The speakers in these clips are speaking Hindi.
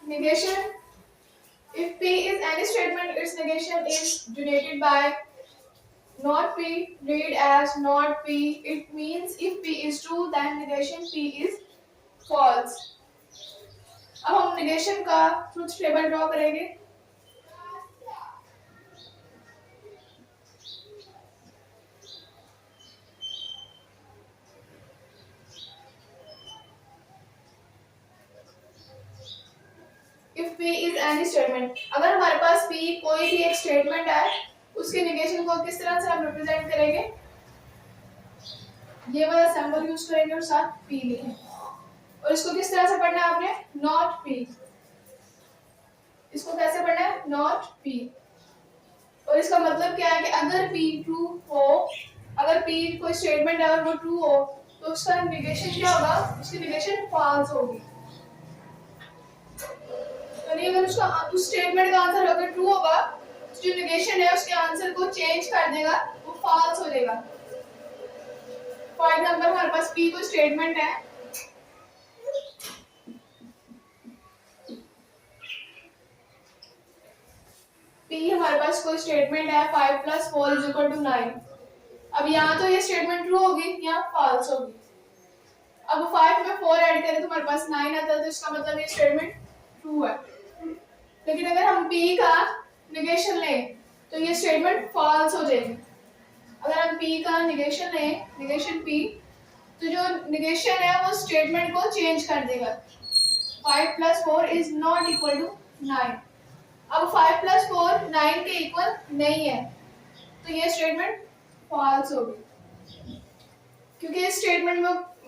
negation. If P is any statement, its negation is denoted by not P. Read as not P. It means if P is true, then negation P is false. अब हम negation का truth table draw करेंगे. If P is any statement, अगर हमारे पास P कोई भी एक statement है, उसके negation को किस तरह से हम represent करेंगे? ये वाला symbol use करेंगे और साथ P लिखेंगे. और इसको किस तरह से पढ़ना है आपने? Not P. इसको कैसे पढ़ना है? Not P. और इसका मतलब क्या है कि अगर P true हो, अगर P कोई statement है और वो true हो, तो उसका negation क्या होगा? उसकी negation false होगी. यानी अगर उसका उस स्टेटमेंट का आंसर अगर ट्रू होगा तो जो नेगेशन है उसके आंसर को चेंज कर देगा, वो फॉल्स हो जाएगा. फॉर एग्जांपल हमारे पास P कोई स्टेटमेंट है, P हमारे पास कोई स्टेटमेंट है 5 + 4 = 9. अब यहाँ तो ये स्टेटमेंट ट्रू होगी, यहाँ फॉल्स होगी. अब 5 में 4 ऐड करें तो हमारे पास 9 आता है, तो इसका मतलब ये स्टेटमेंट ट्रू है. लेकिन अगर हम P का नेगेशन लें तो ये स्टेटमेंट फॉल्स हो जाएगी. अगर हम P का नेगेशन लें, नेगेशन P, तो जो नेगेशन है वो स्टेटमेंट को चेंज कर देगा. 5 + 4 = 9. अब 5 + 4 9 के इक्वल नहीं है, तो ये स्टेटमेंट फॉल्स होगी. क्योंकि इस स्टेटमेंट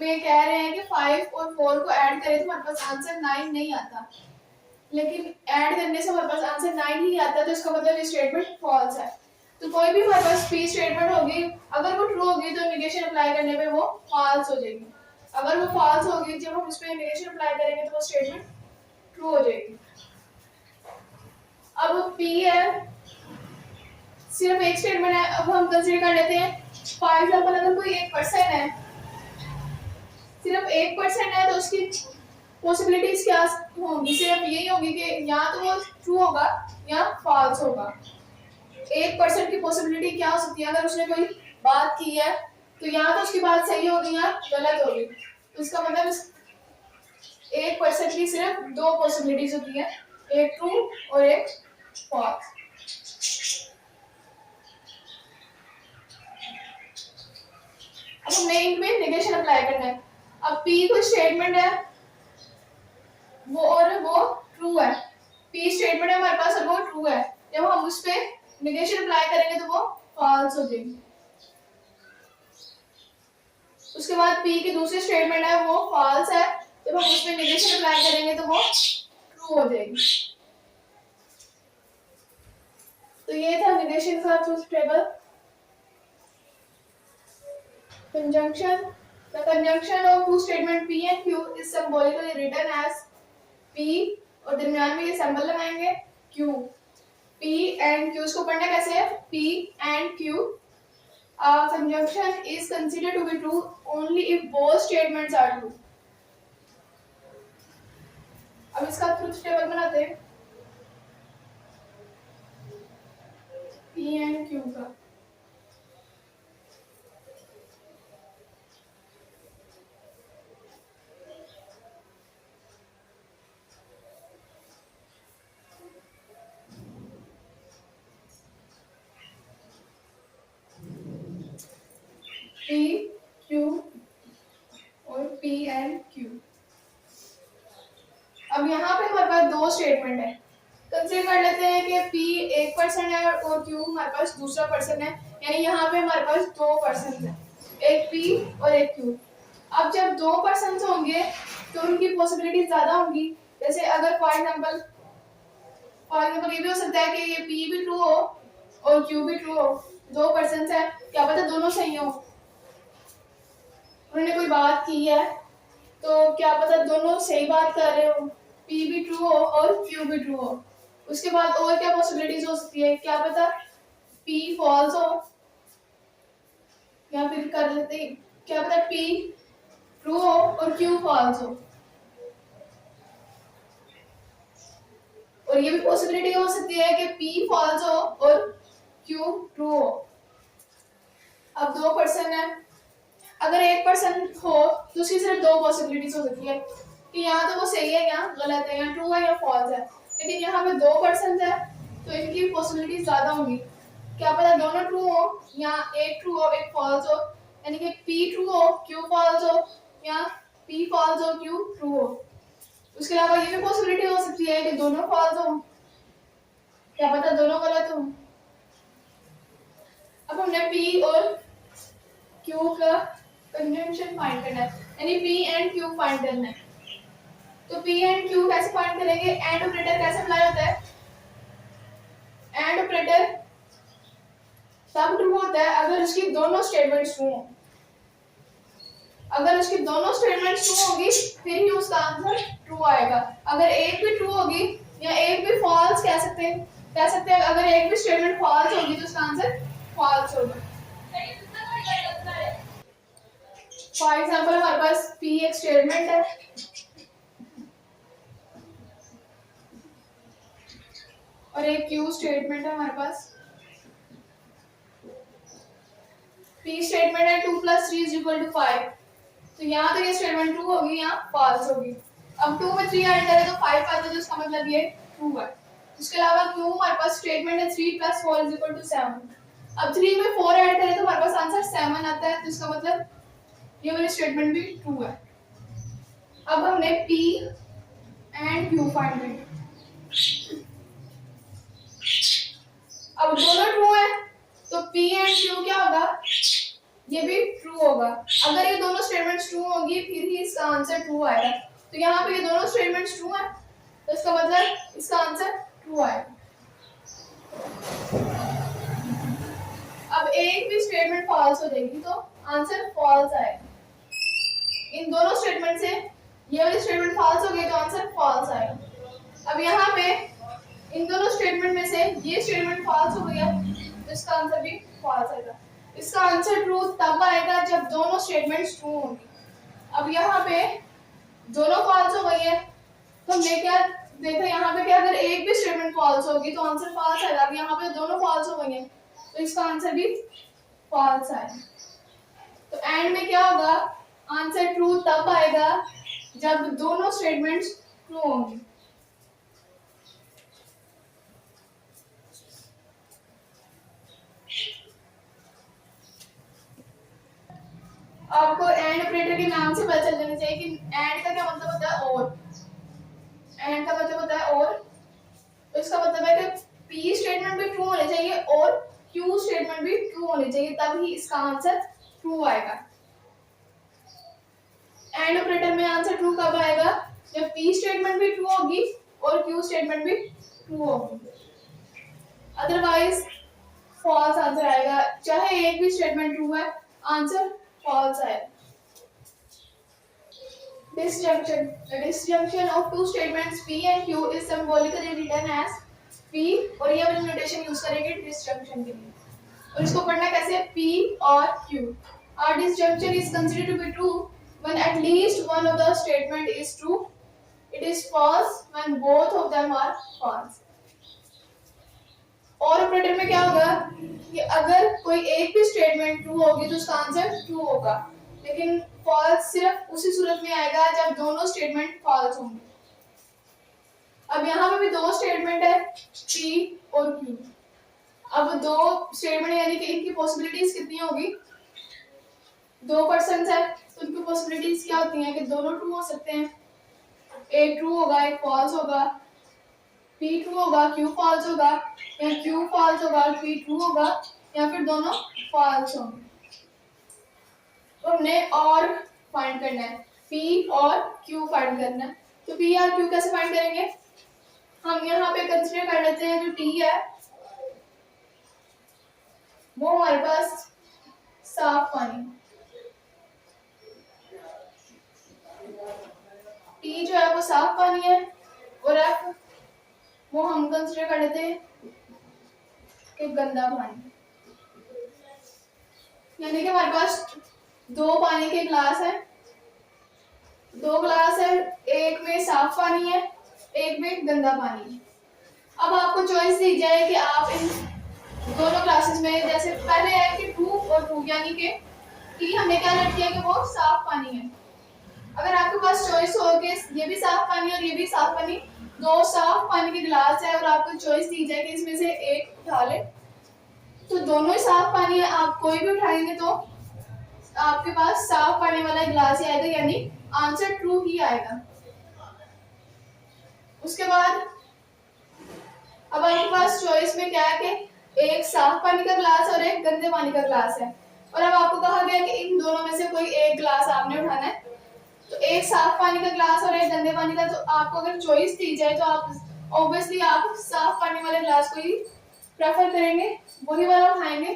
में कह रहे हैं कि 5 और 4 को ऐड करें तो हमारे पास आंसर 9 नहीं आता, लेकिन ऐड करने से हमारे पास आंसर 9 ही आता है, तो इसका मतलब ये स्टेटमेंट फॉल्स है. तो कोई भी हमारे पास P स्टेटमेंट होगी, अगर वो ट्रू होगी तो नेगेशन अप्लाई करने पे वो फॉल्स हो जाएगी. अगर वो फॉल्स होगी, जब हम उस पे नेगेशन अप्लाई करेंगे तो वो स्टेटमेंट ट्रू हो जाएगी. अब P है, सिर्फ एक स्टेटमेंट है. अब हम कंसीडर कर लेते हैं फॉर एग्जांपल अगर कोई एक पर्सन है, सिर्फ 1% है, तो उसकी पॉसिबिलिटीज क्या होंगी? सिर्फ यही होगी कि या तो वो ट्रू होगा या फॉल्स होगा. 1% की पॉसिबिलिटी क्या हो सकती है? अगर उसने कोई बात की है तो या तो उसकी बात सही होगी या गलत होगी. तो इसका मतलब 1% की सिर्फ 2 पॉसिबिलिटीज होती है, एक ट्रू और एक फॉल्स. अब हमें इनमें नेगेशन अप्लाई करना है. अब P कोई स्टेटमेंट है वो ट्रू है. P स्टेटमेंट है हमारे पास और वो ट्रू है. जब हम उस पे नेगेशन अप्लाई करेंगे तो वो फॉल्स हो जाएगी. उसके बाद P की दूसरी स्टेटमेंट है वो फॉल्स है, जब हम उस पे नेगेशन अप्लाई करेंगे तो वो ट्रू हो जाएगी. तो ये था नेगेशन का truth table. Conjunction. The conjunction of two statement P and Q is symbolically written as P और दरमियान में ये सिंबल लगाएंगे Q. P and Q को पढ़ना कैसे है? P and Q. A conjunction is considered to be true only if both statements are true. अब इसका ट्रूथ टेबल बनाते हैं P and Q का. P, Q और P and Q. अब यहाँ पे हमारे पास 2 स्टेटमेंट है. कंसीडर कर लेते हैं कि P 1% है और Q हमारे पास दूसरा पर्सन है, यानी यहाँ पे हमारे पास 2 पर्सन है, एक P और एक Q. अब जब 2 पर्सन होंगे तो उनकी पॉसिबिलिटी ज्यादा होंगी. जैसे अगर फॉर एग्जांपल ये भी हो सकता है कि ये P भी ट्रू हो और Q भी ट्रू हो. 2 पर्सन है, क्या पता दोनों सही हो. उन्होंने कोई बात की है तो क्या पता दोनों सही बात कर रहे हो, P भी ट्रू हो और Q भी ट्रू हो. उसके बाद और क्या पॉसिबिलिटीज हो सकती है? क्या पता P फॉल्स हो, या फिर कर लेते हैं क्या पता P ट्रू हो और Q फॉल्स हो. और ये भी पॉसिबिलिटी हो सकती है कि P फॉल्स हो और Q ट्रू हो। अब दो पर्सन है, अगर एक पर्सन हो तो उसकी सिर्फ दो पॉसिबिलिटीज हो सकती है कि यहाँ तो वो सही है या गलत है, या ट्रू है या फॉल्स है। लेकिन यहाँ पे दो पर्सन है तो इनकी पॉसिबिलिटीज ज्यादा होंगी, क्या पता दोनों ट्रू हो या एक ट्रू हो एक फॉल्स हो, यानी कि P ट्रू हो Q फॉल्स हो या P फॉल्स हो Q ट्रू हो। उसके अलावा ये भी पॉसिबिलिटी हो सकती है कि दोनों फॉल्स हो, क्या पता दोनों गलत हो। अब हमने P और Q का कंजंक्शन फाइंड करना है, यानी P एंड Q फाइंड करना है। तो P एंड Q कैसे फाइंड करेंगे? एंड ऑपरेटर कैसे अप्लाई होता है? एंड ऑपरेटर तब ट्रू होता है अगर उसकी दोनों स्टेटमेंट्स ट्रू हो। अगर उसकी दोनों स्टेटमेंट्स ट्रू होगी फिर ही उसका आंसर ट्रू आएगा। अगर एक भी ट्रू होगी या एक भी फॉल्स कह सकते हैं अगर एक भी स्टेटमेंट फॉल्स होगी तो उसका आंसर फॉल्स होगा। फॉर एग्जांपल हमारे पास P एक स्टेटमेंट है और एक Q स्टेटमेंट है हमारे पास। P स्टेटमेंट है 2 + 3 = 5, तो यहाँ तो ये स्टेटमेंट ट्रू होगी या फॉल्स होगी। अब 2 में 3 ऐड करें तो 5 आता है, तो इसका मतलब ये ट्रू है। इसके अलावा Q हमारे पास स्टेटमेंट है 3 + 4 = 7। अब 3 में 4 ऐड करें तो हमारे पास आंसर 7 आता है, तो इसका मतलब ये वाली स्टेटमेंट भी ट्रू है। अब हमने P एंड Q फाइंड करना। अब दोनों ट्रू है तो P एंड Q क्या होगा? ये भी ट्रू होगा। अगर ये दोनों स्टेटमेंट्स ट्रू होंगी फिर ही इसका आंसर ट्रू आएगा। तो यहाँ पे ये दोनों स्टेटमेंट्स ट्रू हैं तो इसका मतलब इसका आंसर ट्रू आएगा। अब एक भी स्टेटमेंट फॉल्स हो जाएगी तो आंसर फॉल्स आएगा। इन दोनों स्टेटमेंट से ये वाली स्टेटमेंट फॉल्स हो गई तो आंसर फॉल्स आएगा। अब यहाँ पे इन दोनों स्टेटमेंट में से ये स्टेटमेंट फॉल्स हो गया तो इसका आंसर भी फॉल्स आएगा। इसका आंसर ट्रू तब आएगा जब दोनों स्टेटमेंट्स ट्रू होंगी। अब यहाँ पे दोनों फॉल्स हो गई है तो हमने क्या देखा यहाँ पे कि अगर एक भी स्टेटमेंट फॉल्स होगी तो आंसर फॉल्स आएगा। अब यहाँ पे दोनों फॉल्स हो गई हैं तो इसका आंसर भी फॉल्स आएगा। तो एंड में क्या होगा? आंसर ट्रू तब आएगा जब दोनों स्टेटमेंट्स ट्रू होंगी। आपको एंड ऑपरेटर के नाम से पता चल जाना चाहिए कि एंड का क्या मतलब होता है और। एंड का मतलब होता है और, तो इसका मतलब है कि P स्टेटमेंट भी ट्रू होने चाहिए और Q स्टेटमेंट भी ट्रू होने चाहिए, तब ही इसका आंसर ट्रू आएगा। एंड ऑपरेटर में आंसर ट्रू कब आएगा? जब P स्टेटमेंट भी ट्रू होगी और Q स्टेटमेंट भी ट्रू होगी, अदरवाइज फॉल्स आंसर आएगा। चाहे एक भी स्टेटमेंट ट्रू है आंसर फॉल्स आएगा। Disjunction. The disjunction of two statements P and Q is symbolically written as P, और ये वाली नोटेशन यूज करेंगे disjunction के लिए। और इसको पढ़ना कैसे? P और Q. Our disjunction is considered to be true when at least one of the statement is true. It is false when both of them are false. और ऑपरेटर में क्या होगा कि अगर कोई एक भी स्टेटमेंट ट्रू होगी तो उसका आंसर ट्रू होगा, लेकिन फॉल्स सिर्फ उसी सूरत में आएगा जब दोनों स्टेटमेंट फॉल्स होंगे। अब यहाँ पे भी दो स्टेटमेंट है P और Q। अब दो स्टेटमेंट यानी कि इनकी पॉसिबिलिटीज कितनी होगी? दो पर्सन्स है तो उनकी पॉसिबिलिटीज क्या होती हैं कि दोनों ट्रू हो सकते हैं। एक ट्रू होगा एक फॉल्स होगा, P ट्रू होगा Q फॉल्स होगा, या Q फॉल्स होगा P ट्रू होगा, या फिर दोनों फॉल्स होंगे। तो हमने और फाइंड करना है, P और Q फाइंड करना है। तो P और Q कैसे फाइंड करेंगे? हम यहाँ पे कंसीडर कर लेते हैं जो T है वो हमारे पास साफ पानी, T जो है वो साफ पानी है, और F वो हम कंसीडर कर लेते हैं कि गंदा पानी। यानी कि हमारे पास दो पानी के ग्लास है, दो ग्लास है, एक में साफ पानी है एक में गंदा पानी है। अब आपको चॉइस दी जाए कि आप इन दोनों क्लासेस में, जैसे पहले है कि टू और टू, यानी कि हमने क्या लट किया कि वो साफ पानी है। अगर आपके पास चॉइस हो कि ये भी साफ पानी और ये भी साफ पानी, दो साफ पानी के गिलास है और आपको चॉइस दी जाए कि इसमें से एक उठा ले, तो दोनों ही साफ पानी है, आप कोई भी उठाएंगे तो आपके पास साफ पानी वाला गिलास ही आएगा, यानी आंसर ट्रू ही आएगा। उसके बाद अब आपके पास चॉइस में क्या है कि एक साफ पानी का ग्लास और एक गंदे पानी का ग्लास है, और अब आपको कहा गया कि इन दोनों में से कोई एक ग्लास आपने उठाना है। तो एक साफ पानी का ग्लास और एक गंदे पानी का, तो आपको अगर चॉइस दी जाए तो आप ऑब्वियसली आप साफ पानी वाले ग्लास को ही प्रेफर करेंगे, वही वाला उठाएंगे।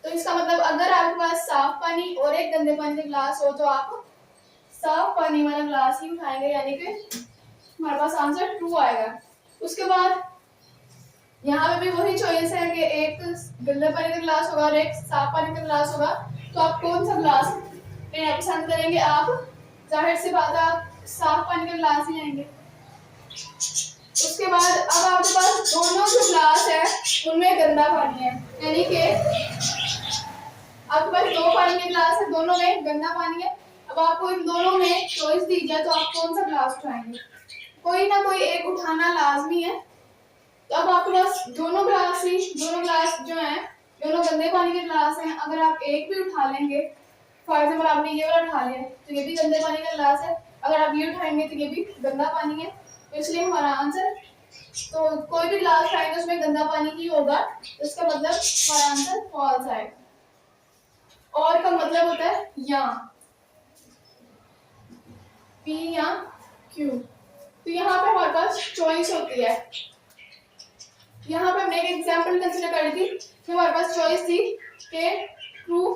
तो इसका मतलब अगर आपके पास साफ पानी और एक गंदे पानी का ग्लास हो तो आप साफ पानी वाला ग्लास ही उठाएंगे, यानी कि हमारे पास आंसर ट्रू आएगा। उसके बाद यहाँ पे भी वही चॉइस है कि एक गंदे पानी का ग्लास होगा और एक साफ पानी का ग्लास होगा, तो आप कौन सा ग्लास लेना पसंद करेंगे? आप जाहिर सी बात है आप साफ पानी का ग्लास ही लेंगे। उसके बाद अब आपके पास दोनों जो ग्लास है उनमें गंदा पानी है, यानी कि आपके पास दो पानी के ग्लास है, दोनों में गंदा पानी है। अब आपको इन दोनों में चॉइस दी जाए तो आप कौन सा ग्लास उठाएंगे? कोई ना कोई एक उठाना लाजमी है। तो अब आपके पास दोनों ग्लास जो हैं दोनों गंदे पानी के ग्लास हैं, अगर आप एक भी उठा लेंगे, फॉर एग्जाम्पल आपने ये वाला उठा लिया तो ये भी गंदे पानी का ग्लास है, अगर आप ये उठाएंगे तो ये भी गंदा पानी है, तो इसलिए हमारा आंसर, तो कोई भी ग्लास उठाएंगे उसमें गंदा पानी ही होगा, तो इसका मतलब हमारा आंसर फॉल्स आएगा। और का मतलब होता है या, पी या क्यू। तो यहाँ पे हमारे पास चॉइस होती है। यहाँ पे हमने एक एग्जांपल कंसीडर करी थी कि हमारे पास चॉइस थी कि ट्रू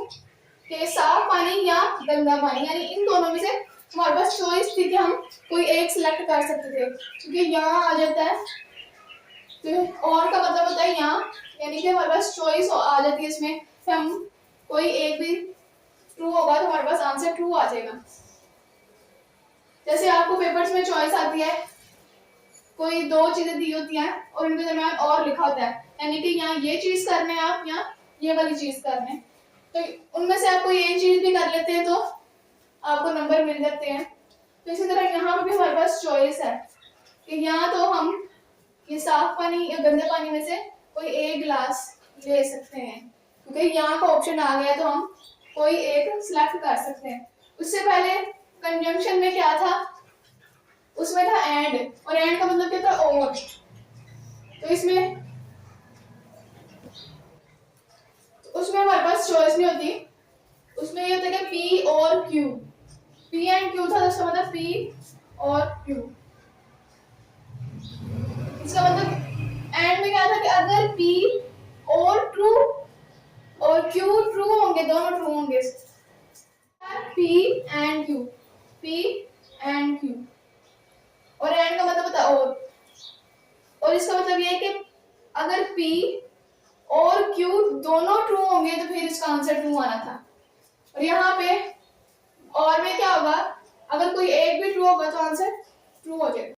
के साफ पानी या गंदा पानी, यानी इन दोनों में से हमारे पास चॉइस थी कि हम कोई एक सिलेक्ट कर सकते थे, क्योंकि यहाँ आ जाता है तो और का मतलब होता है यहाँ, यानी कि हमारे पास चॉइस आ जाती है इसमें, हम कोई एक भी ट्रू होगा तो हमारे पास आंसर ट्रू आ जाएगा। जैसे आपको पेपर्स में चॉइस आती है, कोई दो चीजें दी होती हैं और उनके दरमियान और लिखा होता है, यानी कि यहाँ ये चीज करने हैं आप, यहाँ ये वाली चीज करने, तो उनमें से आप कोई एक चीज भी कर लेते हैं तो आपको नंबर मिल जाते हैं। तो इसी तरह यहाँ पे भी हमारे पास चॉइस है कि यहाँ तो हम ये साफ पानी या गंदे पानी में से कोई एक गिलास ले सकते हैं, क्योंकि यहाँ का ऑप्शन आ गया तो हम कोई एक सिलेक्ट कर सकते हैं। उससे पहले कंजंक्शन में क्या था, उसमें था एंड, और एंड का मतलब क्या था? और। तो उसमें हमारे पास चॉइस नहीं होती, उसमें ये होता है कि पी और क्यू, पी एंड क्यू था, तो इसका मतलब पी और क्यू। इसका मतलब एंड में क्या था कि अगर पी और ट्रू और क्यू ट्रू होंगे, दोनों ट्रू होंगे, P and Q, P and Q, और एंड का मतलब होता है और इसका मतलब ये है कि अगर P और Q दोनों ट्रू होंगे तो फिर इसका आंसर ट्रू आना था। और यहाँ पे और में क्या होगा, अगर कोई एक भी ट्रू होगा तो आंसर ट्रू हो जाएगा।